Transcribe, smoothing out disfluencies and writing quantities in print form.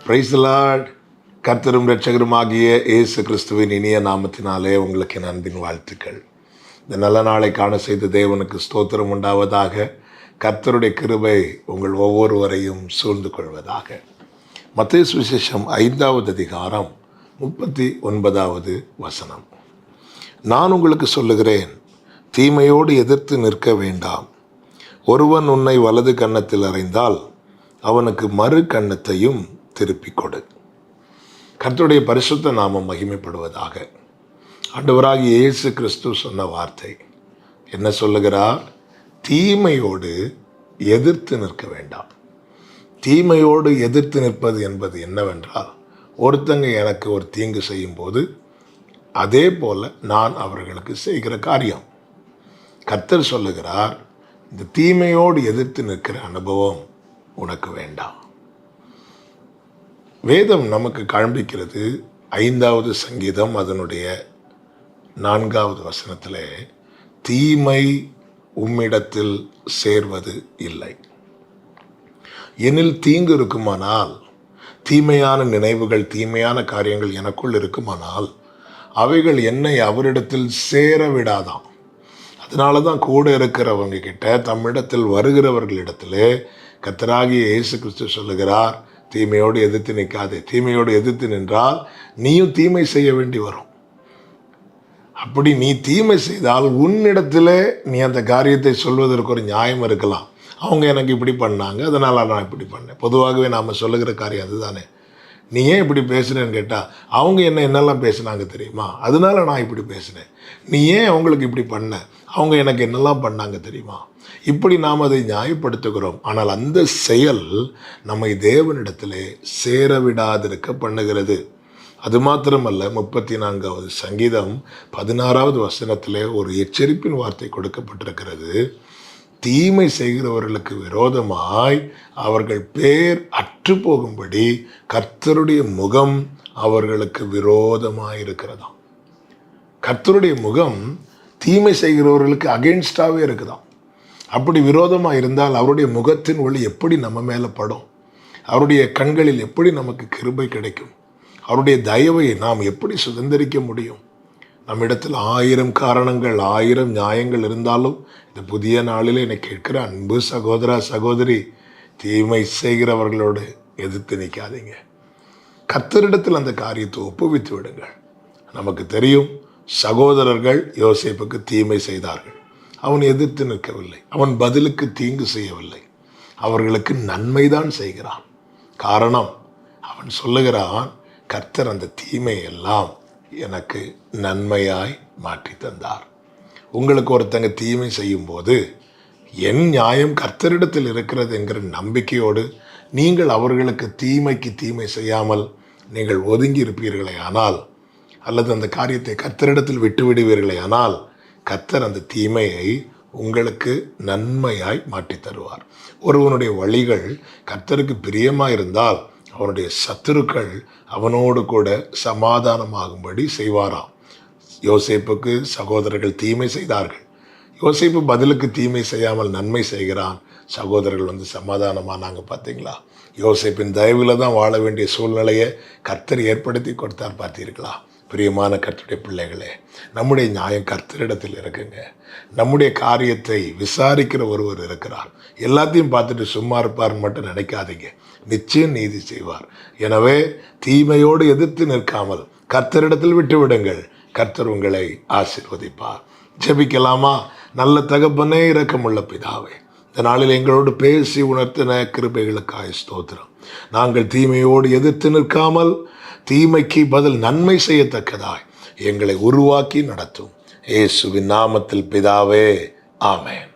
Praise the Lord. கர்த்தரும் இரட்சகருமாகிய இயேசு கிறிஸ்துவின் இனிய நாமத்தினாலே உங்களுக்கு என் அன்பின் வாழ்த்துக்கள். இந்த நல்ல நாளை காண செய்த தேவனுக்கு ஸ்தோத்திரம் உண்டாவதாக. கர்த்தருடைய கிருபை உங்கள் ஒவ்வொருவரையும் சூழ்ந்து கொள்வதாக. மத்தேயு சுவிசேஷம் 5வது அதிகாரம் 39வது வசனம். நான் உங்களுக்கு சொல்லுகிறேன், தீமையோடு எதிர்த்து நிற்க வேண்டாம். ஒருவன் உன்னை வலது கன்னத்தில் அறைந்தால் அவனுக்கு மறு கன்னத்தையும் திருப்பிக் கொடு. கர்த்தருடைய பரிசுத்த நாமம் மகிமைப்படுவதாக. ஆண்டவராகிய இயேசு கிறிஸ்து சொன்ன வார்த்தை என்ன சொல்லுகிறார்? தீமையோடு எதிர்த்து நிற்க வேண்டாம். தீமையோடு எதிர்த்து நிற்பது என்பது என்னவென்றால், ஒருத்தங்க எனக்கு ஒரு தீங்கு செய்யும் போது அதே போல நான் அவர்களுக்கு செய்கிற காரியம். கர்த்தர் சொல்லுகிறார், இந்த தீமையோடு எதிர்த்து நிற்கிற அனுபவம் உனக்கு வேண்டாம். வேதம் நமக்கு காண்பிக்கிறது 5வது சங்கீதம் அதனுடைய 4வது வசனத்தில், தீமை உம்மிடத்தில் சேர்வது இல்லை. எனில் தீங்கு இருக்குமானால், தீமையான நினைவுகள் தீமையான காரியங்கள் எனக்குள் இருக்குமானால் அவைகள் என்னை அவரிடத்தில் சேர விடாதாம். அதனால தான் கூட இருக்கிறவங்க கிட்ட, தம்மிடத்தில் வருகிறவர்களிடத்திலே கர்த்தராகிய இயேசு கிறிஸ்து சொல்லுகிறார், தீமையோடு எதிர்த்து நிற்காதே. தீமையோடு எதிர்த்து நின்றால் நீயும் தீமை செய்ய வேண்டி வரும். அப்படி நீ தீமை செய்தால் உன்னிடத்தில் நீ அந்த காரியத்தை சொல்வதற்கு ஒரு நியாயம் இருக்கலாம். அவங்க எனக்கு இப்படி பண்ணாங்க, அதனால் நான் இப்படி பண்ணேன். பொதுவாகவே நாம் சொல்லுகிற காரியம் அதுதானே. நீ ஏன் இப்படி பேசுகிறேன்னு கேட்டால், அவங்க என்னெல்லாம் பேசுனாங்க தெரியுமா, அதனால நான் இப்படி பேசுனேன். நீ ஏன் அவங்களுக்கு இப்படி பண்ண, அவங்க எனக்கு என்னெல்லாம் பண்ணாங்க தெரியுமா. இப்படி நாம் அதை நியாயப்படுத்துகிறோம். ஆனால் அந்த செயல் நம்மை தேவனிடத்திலே சேரவிடாதிருக்க பண்ணுகிறது. அது மாத்திரமல்ல, 34வது சங்கீதம் 16வது வசனத்திலே ஒரு எச்சரிப்பின் வார்த்தை கொடுக்கப்பட்டிருக்கிறது. தீமை செய்கிறவர்களுக்கு விரோதமாய் அவர்கள் பேர் அற்று போகும்படி கர்த்தருடைய முகம் அவர்களுக்கு விரோதமாய் இருக்கிறதாம். கர்த்தருடைய முகம் தீமை செய்கிறவர்களுக்கு அகெயின்ஸ்டாகவே இருக்குதாம். அப்படி விரோதமாக இருந்தால் அவருடைய முகத்தின் ஒளி எப்படி நம்ம மேலே படும்? அவருடைய கண்களில் எப்படி நமக்கு கிருபை கிடைக்கும்? அவருடைய தயவை நாம் எப்படி சுதந்திரிக்க முடியும்? நம்மிடத்தில் 1000 காரணங்கள் 1000 நியாயங்கள் இருந்தாலும் இந்த புதிய நாளில் என்னை கேட்கிற அன்பு சகோதரா சகோதரி, தீமை செய்கிறவர்களோடு எதிர்த்து நிற்காதீங்க. கர்த்தரிடத்தில் அந்த காரியத்தை ஒப்புவித்து விடுங்கள். நமக்கு தெரியும், சகோதரர்கள் யோசேப்புக்கு தீமை செய்தார்கள். அவன் எதிர்த்து நிற்கவில்லை. அவன் பதிலுக்கு தீங்கு செய்யவில்லை. அவர்களுக்கு நன்மைதான் செய்கிறான். காரணம், அவன் சொல்லுகிறான், கர்த்தர் அந்த தீமையெல்லாம் எனக்கு நன்மையாய் மாற்றி தந்தார். உங்களுக்கு ஒருத்தங்க தீமை செய்யும் போது என் நியாயம் கர்த்தரிடத்தில் இருக்கிறது என்கிற நம்பிக்கையோடு நீங்கள் அவர்களுக்கு தீமைக்கு தீமை செய்யாமல் நீங்கள் ஒதுங்கி இருப்பீர்களே ஆனால், அல்லது அந்த காரியத்தை கர்த்தரிடத்தில் விட்டு விடுவீர்களே ஆனால், கர்த்தர் அந்த தீமையை உங்களுக்கு நன்மையாய் மாற்றி தருவார். ஒருவனுடைய வழிகள் கர்த்தருக்கு பிரியமாக இருந்தால் அவனுடைய சத்துருக்கள் அவனோடு கூட சமாதானமாகும்படி செய்வாராம். யோசேப்புக்கு சகோதரர்கள் தீமை செய்தார்கள். யோசேப்பு பதிலுக்கு தீமை செய்யாமல் நன்மை செய்கிறான். சகோதரர்கள் சமாதானமானாங்க. பார்த்தீங்களா? யோசேப்பின் தயவில் தான் வாழ வேண்டிய சூழ்நிலையை கர்த்தர் ஏற்படுத்தி கொடுத்தார். பார்த்தீர்களா? பிரியமான கர்த்தருடைய பிள்ளைகளே, நம்முடைய நியாயம் கர்த்தரிடத்தில் இருக்குங்க. நம்முடைய காரியத்தை விசாரிக்கிற ஒருவர் இருக்கிறார். எல்லாத்தையும் பார்த்துட்டு சும்மா இருப்பார்னு மட்டும் நினைக்காதீங்க. நிச்சயம் நீதி செய்வார். எனவே தீமையோடு எதிர்த்து நிற்காமல் கர்த்தரிடத்தில் விட்டு விடுங்கள். கர்த்தர் உங்களை ஆசீர்வதிப்பார். ஜெபிக்கலாமா? நல்ல தகப்பனே, இரக்கமுள்ள பிதாவே, இந்த நாளில் எங்களோடு பேசி உணர்த்தின கிருபைகளுக்காய் ஸ்தோத்திரம். நாங்கள் தீமையோடு எதிர்த்து நிற்காமல் தீமைக்கு பதில் நன்மை செய்யத்தக்கதாய் எங்களை உருவாக்கி நடத்தும். இயேசுவின் நாமத்தில் பிதாவே, ஆமென்.